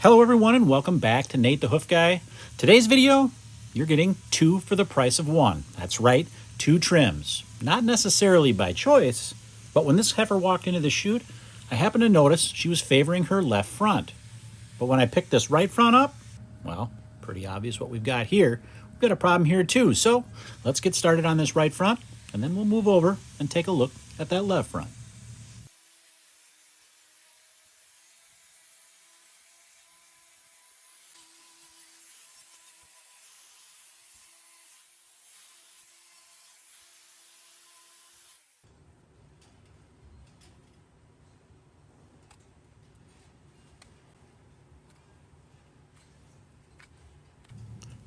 Hello everyone and welcome back to Nate the Hoof Guy. Today's video, you're getting 2 for the price of 1. That's right, 2 trims. Not necessarily by choice, but when this heifer walked into the chute, I happened to notice she was favoring her left front. But when I picked this right front up, well, pretty obvious what we've got here. We've got a problem here too, so let's get started on this right front, and then we'll move over and take a look at that left front.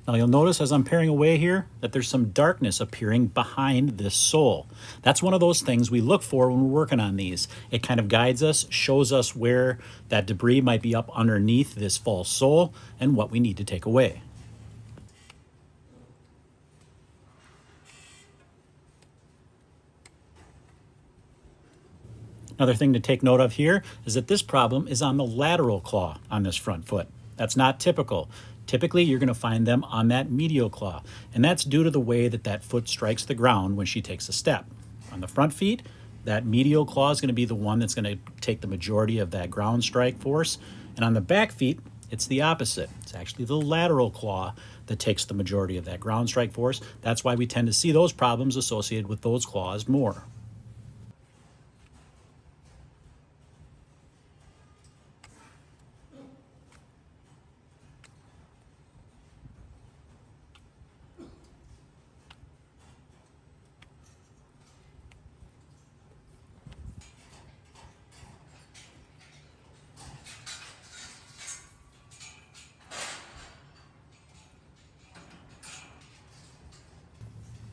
Now you'll notice as I'm paring away here that there's some darkness appearing behind this sole. That's one of those things we look for when we're working on these. It kind of guides us, shows us where that debris might be up underneath this false sole and what we need to take away. Another thing to take note of here is that this problem is on the lateral claw on this front foot. That's not typical. Typically, you're going to find them on that medial claw, and that's due to the way that that foot strikes the ground when she takes a step. On the front feet, that medial claw is going to be the one that's going to take the majority of that ground strike force, and on the back feet, it's the opposite. It's actually the lateral claw that takes the majority of that ground strike force. That's why we tend to see those problems associated with those claws more.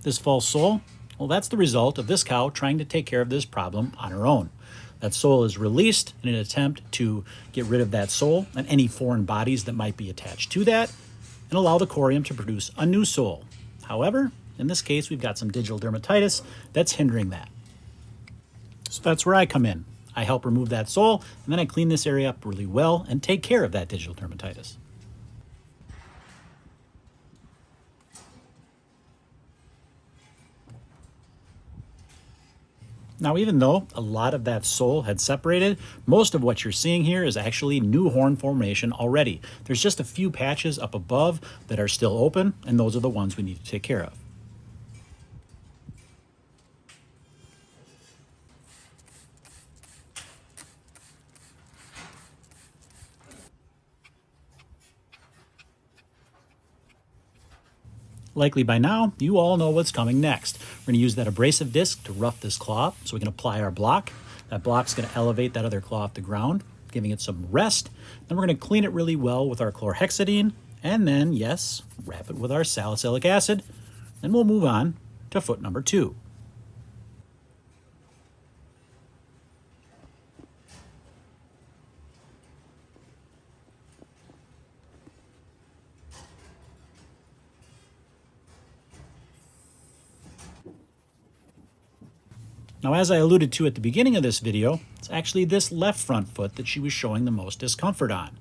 This false sole, well, that's the result of this cow trying to take care of this problem on her own. That sole is released in an attempt to get rid of that sole and any foreign bodies that might be attached to that and allow the corium to produce a new sole. However, in this case, we've got some digital dermatitis that's hindering that. So that's where I come in. I help remove that sole, and then I clean this area up really well and take care of that digital dermatitis. Now, even though a lot of that sole had separated, most of what you're seeing here is actually new horn formation already. There's just a few patches up above that are still open, and those are the ones we need to take care of. Likely by now, you all know what's coming next. We're going to use that abrasive disc to rough this claw so we can apply our block. That block's going to elevate that other claw off the ground, giving it some rest. Then we're going to clean it really well with our chlorhexidine, and then, yes, wrap it with our salicylic acid. Then we'll move on to foot number 2. Now, as I alluded to at the beginning of this video, it's actually this left front foot that she was showing the most discomfort on.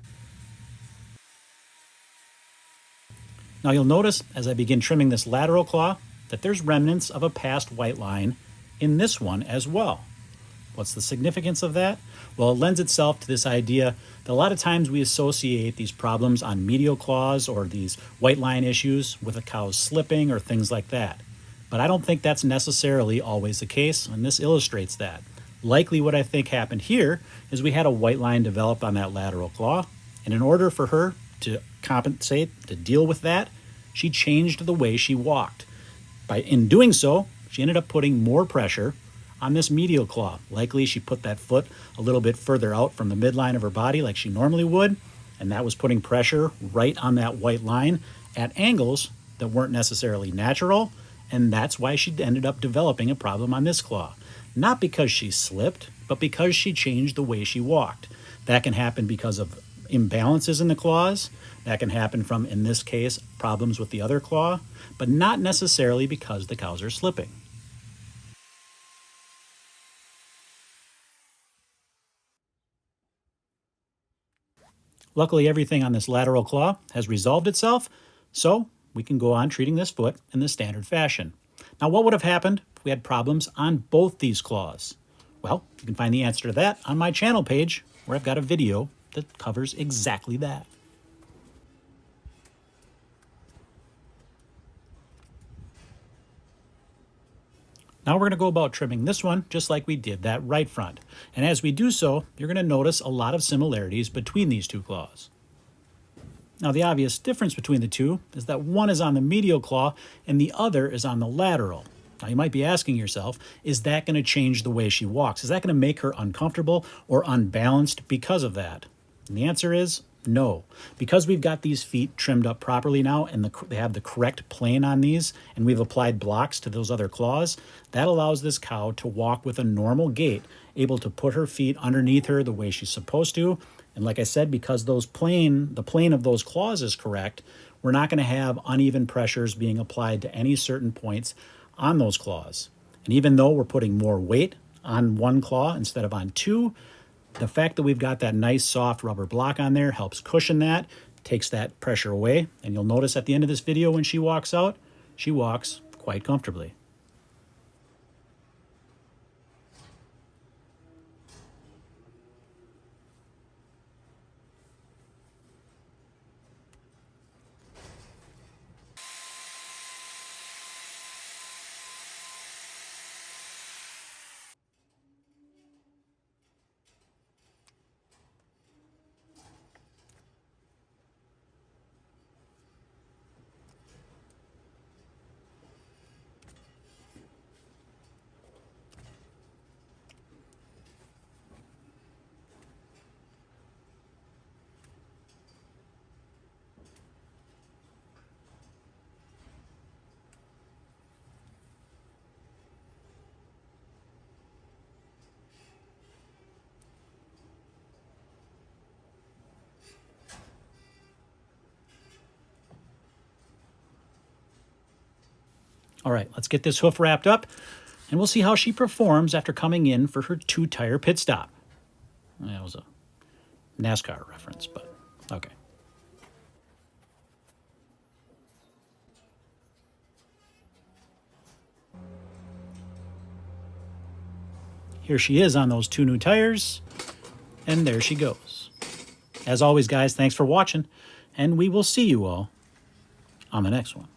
Now, you'll notice as I begin trimming this lateral claw that there's remnants of a past white line in this one as well. What's the significance of that? Well, it lends itself to this idea that a lot of times we associate these problems on medial claws or these white line issues with a cow slipping or things like that. But I don't think that's necessarily always the case, and this illustrates that. Likely what I think happened here is we had a white line develop on that lateral claw, and in order for her to compensate, to deal with that, she changed the way she walked. In doing so, she ended up putting more pressure on this medial claw. Likely she put that foot a little bit further out from the midline of her body like she normally would, and that was putting pressure right on that white line at angles that weren't necessarily natural, and that's why she ended up developing a problem on this claw. Not because she slipped, but because she changed the way she walked. That can happen because of imbalances in the claws. That can happen from, in this case, problems with the other claw, but not necessarily because the cows are slipping. Luckily, everything on this lateral claw has resolved itself, so we can go on treating this foot in the standard fashion. Now, what would have happened if we had problems on both these claws? Well, you can find the answer to that on my channel page, where I've got a video that covers exactly that. Now we're going to go about trimming this one just like we did that right front. And as we do so, you're going to notice a lot of similarities between these two claws. Now the obvious difference between the two is that one is on the medial claw and the other is on the lateral. Now you might be asking yourself, is that going to change the way she walks? Is that going to make her uncomfortable or unbalanced because of that? And the answer is no. Because we've got these feet trimmed up properly now and they have the correct plane on these, and we've applied blocks to those other claws, that allows this cow to walk with a normal gait, able to put her feet underneath her the way she's supposed to. And like I said, because the plane of those claws is correct, we're not going to have uneven pressures being applied to any certain points on those claws. And even though we're putting more weight on one claw instead of on two, the fact that we've got that nice soft rubber block on there helps cushion that, takes that pressure away, and you'll notice at the end of this video when she walks out, she walks quite comfortably. All right, let's get this hoof wrapped up, and we'll see how she performs after coming in for her 2-tire pit stop. That was a NASCAR reference, but okay. Here she is on those 2 new tires, and there she goes. As always, guys, thanks for watching, and we will see you all on the next one.